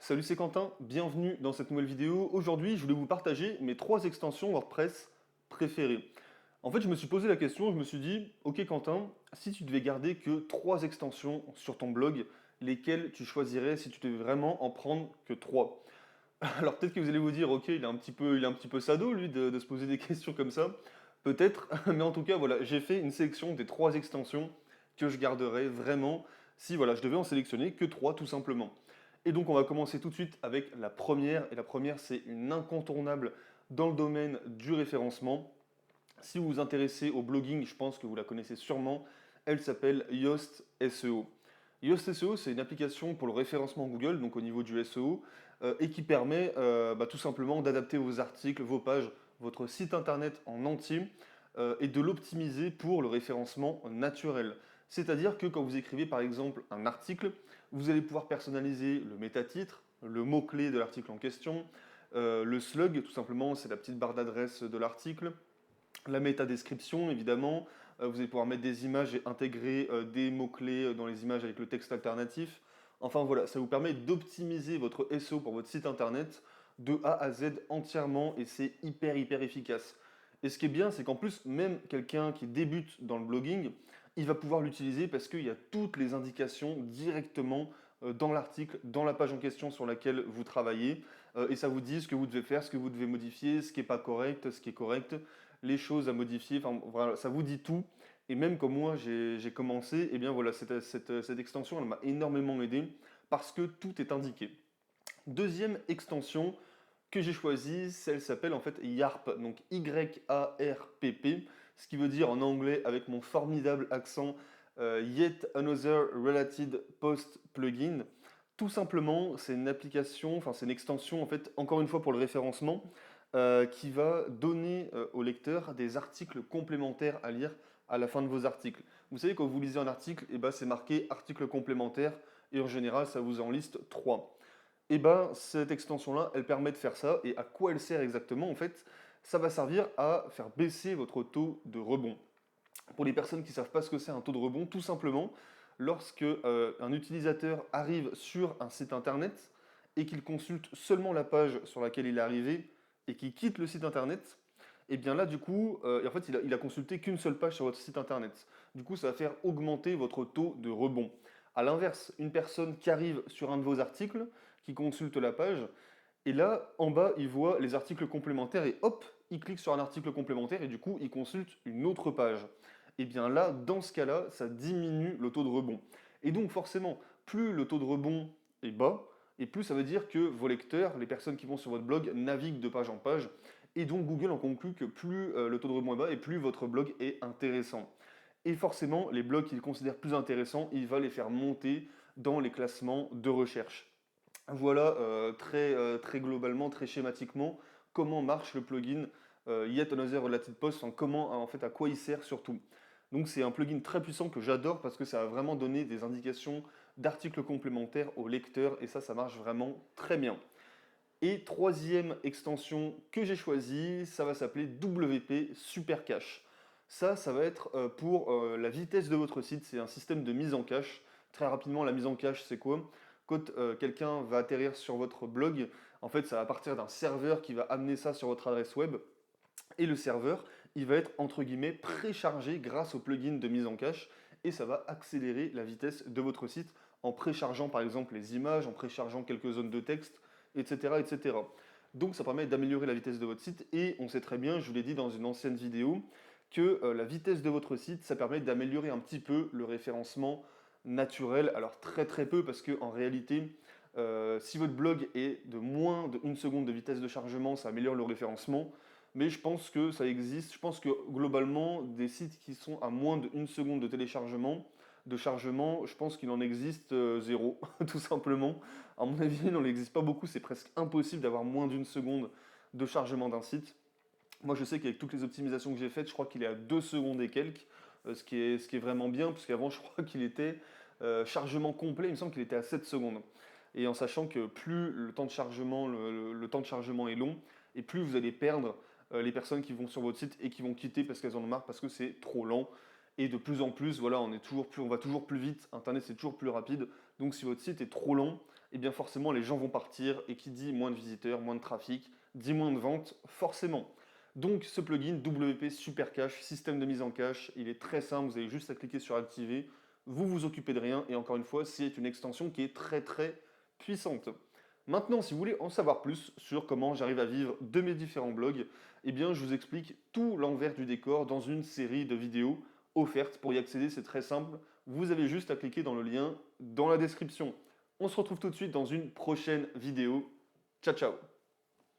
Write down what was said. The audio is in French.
Salut, c'est Quentin, bienvenue dans cette nouvelle vidéo. Aujourd'hui, je voulais vous partager mes 3 extensions WordPress préférées. En fait, je me suis posé la question, je me suis dit, ok Quentin, si tu devais garder que 3 extensions sur ton blog, lesquelles tu choisirais si tu devais vraiment en prendre que 3? Alors peut-être que vous allez vous dire, ok, il est un petit peu sado lui de se poser des questions comme ça. Peut-être, mais en tout cas, voilà, j'ai fait une sélection des 3 extensions que je garderais vraiment si voilà, je devais en sélectionner que 3 tout simplement. Et donc on va commencer tout de suite avec la première. Et la première, c'est une incontournable dans le domaine du référencement. Si vous vous intéressez au blogging, je pense que vous la connaissez sûrement. Elle s'appelle Yoast SEO. Yoast SEO, c'est une application pour le référencement Google, donc au niveau du SEO, et qui permet tout simplement d'adapter vos articles, vos pages, votre site internet en entier, et de l'optimiser pour le référencement naturel. C'est-à-dire que quand vous écrivez par exemple un article, vous allez pouvoir personnaliser le métatitre, le mot-clé de l'article en question, le slug, tout simplement, c'est la petite barre d'adresse de l'article, la métadescription, évidemment. Vous allez pouvoir mettre des images et intégrer des mots-clés dans les images avec le texte alternatif. Enfin voilà, ça vous permet d'optimiser votre SEO pour votre site internet de A à Z entièrement et c'est hyper efficace. Et ce qui est bien, c'est qu'en plus, même quelqu'un qui débute dans le blogging, il va pouvoir l'utiliser parce qu'il y a toutes les indications directement dans l'article, dans la page en question sur laquelle vous travaillez, et ça vous dit ce que vous devez faire, ce que vous devez modifier, ce qui n'est pas correct, ce qui est correct, les choses à modifier, enfin voilà, ça vous dit tout. Et même comme moi j'ai commencé, et bien voilà, cette extension elle m'a énormément aidé parce que tout est indiqué. Deuxième extension que j'ai choisie, celle s'appelle en fait YARP, donc YARPP, ce qui veut dire en anglais avec mon formidable accent Yet Another Related Post Plugin. Tout simplement, c'est une application, enfin c'est une extension en fait, encore une fois pour le référencement, qui va donner au lecteur des articles complémentaires à lire à la fin de vos articles. Vous savez, quand vous lisez un article, eh ben, c'est marqué article complémentaire et en général, ça vous en liste 3. Et ben, cette extension-là, elle permet de faire ça. Et à quoi elle sert exactement? En fait, ça va servir à faire baisser votre taux de rebond. Pour les personnes qui ne savent pas ce que c'est un taux de rebond, tout simplement, lorsque un utilisateur arrive sur un site internet et qu'il consulte seulement la page sur laquelle il est arrivé et qu'il quitte le site internet, et bien là, du coup, en fait, il a consulté qu'une seule page sur votre site internet. Du coup, ça va faire augmenter votre taux de rebond. A l'inverse, une personne qui arrive sur un de vos articles, qui consulte la page, et là, en bas, il voit les articles complémentaires et hop, il clique sur un article complémentaire et du coup, il consulte une autre page. Et bien là, dans ce cas-là, ça diminue le taux de rebond. Et donc forcément, plus le taux de rebond est bas, et plus ça veut dire que vos lecteurs, les personnes qui vont sur votre blog, naviguent de page en page. Et donc Google en conclut que plus le taux de rebond est bas et plus votre blog est intéressant. Et forcément, les blogs qu'il considère plus intéressants, il va les faire monter dans les classements de recherche. Voilà très globalement, très schématiquement, comment marche le plugin Yet Another Related Post, enfin, comment, en fait, à quoi il sert surtout. Donc c'est un plugin très puissant que j'adore parce que ça va vraiment donner des indications d'articles complémentaires aux lecteurs et ça marche vraiment très bien. Et troisième extension que j'ai choisie, ça va s'appeler WP Super Cache. Ça va être pour la vitesse de votre site, c'est un système de mise en cache. Très rapidement, la mise en cache, c'est quoi? Quand quelqu'un va atterrir sur votre blog, en fait, ça va partir d'un serveur qui va amener ça sur votre adresse web. Et le serveur, il va être entre guillemets préchargé grâce au plugin de mise en cache et ça va accélérer la vitesse de votre site en préchargeant par exemple les images, en préchargeant quelques zones de texte, etc. etc. Donc ça permet d'améliorer la vitesse de votre site et on sait très bien, je vous l'ai dit dans une ancienne vidéo, que la vitesse de votre site, ça permet d'améliorer un petit peu le référencement naturel. Alors très peu parce qu'en réalité, si votre blog est de moins de 1 seconde de vitesse de chargement, ça améliore le référencement. Mais je pense que ça existe. Je pense que globalement, des sites qui sont à moins de 1 seconde de téléchargement, de chargement, je pense qu'il en existe zéro, tout simplement. À mon avis, il n'en existe pas beaucoup. C'est presque impossible d'avoir moins d'1 seconde de chargement d'un site. Moi, je sais qu'avec toutes les optimisations que j'ai faites, je crois qu'il est à 2 secondes et quelques, ce qui est vraiment bien, puisqu'avant, je crois qu'il était chargement complet, il me semble qu'il était à 7 secondes. Et en sachant que plus le temps de chargement, le temps de chargement est long, et plus vous allez perdre les personnes qui vont sur votre site et qui vont quitter parce qu'elles en ont marre, parce que c'est trop lent. Et de plus en plus, voilà, on va toujours plus vite, Internet c'est toujours plus rapide. Donc si votre site est trop lent, eh bien forcément les gens vont partir et qui dit moins de visiteurs, moins de trafic, dit moins de ventes forcément. Donc ce plugin WP Super Cache, système de mise en cache, il est très simple, vous avez juste à cliquer sur activer, vous vous occupez de rien et encore une fois c'est une extension qui est très puissante. Maintenant si vous voulez en savoir plus sur comment j'arrive à vivre de mes différents blogs, eh bien je vous explique tout l'envers du décor dans une série de vidéos offertes. Pour y accéder c'est très simple, vous avez juste à cliquer dans le lien dans la description. On se retrouve tout de suite dans une prochaine vidéo. Ciao ciao.